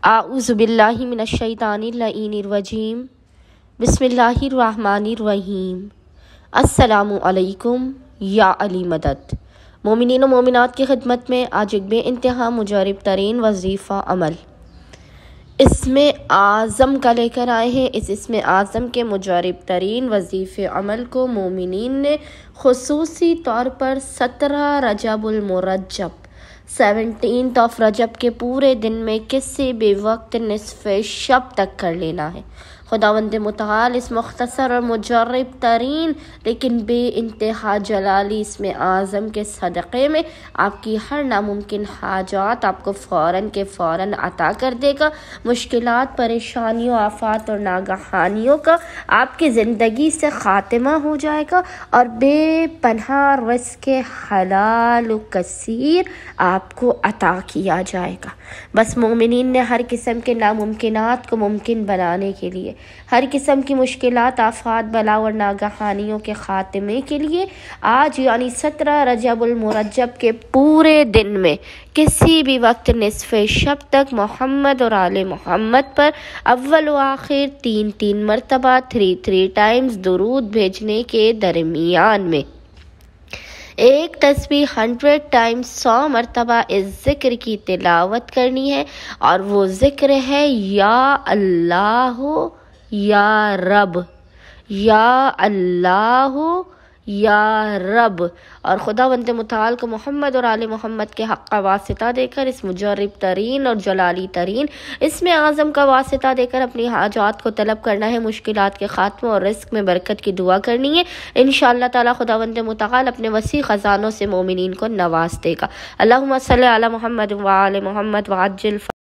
اعوذ باللہ من الشیطان اللعین الرجیم بسم اللہ الرحمن الرحیم السلام علیکم یا علی مدد۔ مومنین و مومنات کی خدمت میں آج ایک بے انتہا مجرب ترین وظیفہ عمل اسم اعظم کا لے کر آئے ہیں۔ اس اسم اعظم کے مجرب ترین وظیفہ عمل کو مومنین نے خصوصی طور پر 17 رجب المرجب 17 رجب کے پورے دن میں کسی بھی وقت نصف شب تک کر لینا ہے۔ خداوند متعال اس مختصر اور مجرب ترین لیکن بے انتہا جلالی اسم اعظم کے صدقے میں آپ کی ہر ناممکن حاجات آپ کو فوراً کے فوراً عطا کر دے گا۔ مشکلات، پریشانیوں، آفات اور ناگہانیوں کا آپ کی زندگی سے خاتمہ ہو جائے گا اور بے پناہ رزق حلال و کثیر آپ کو عطا کیا جائے گا۔ بس مومنین نے ہر قسم کے ناممکنات کو ممکن بنانے کے لیے، ہر قسم کی مشکلات، آفات، بلا اور ناگہانیوں کے خاتمے کے لیے آج یعنی 17 رجب المرجب کے پورے دن میں کسی بھی وقت نصف شب تک محمد اور آل محمد پر اول و آخر 3 مرتبہ 3 ٹائمز درود بھیجنے کے درمیان میں ایک تسبیح 100 ٹائمز 100 مرتبہ اس ذکر کی تلاوت کرنی ہے، اور وہ ذکر ہے یا اللہ یا رب، یا اللہ یا رب۔ اور خداوند متعال کو محمد اور آل محمد کے حق کا واسطہ دے کر اس مجرب ترین اور جلالی ترین اسم اعظم کا واسطہ دے کر اپنی حاجات کو طلب کرنا ہے، مشکلات کے خاتمے اور رزق میں برکت کی دعا کرنی ہے۔ انشاءاللہ تعالی خداوند متعال اپنے وسیع خزانوں سے مومنین کو نواز دے گا۔ اللہم صلی علی محمد وعلی محمد وعجل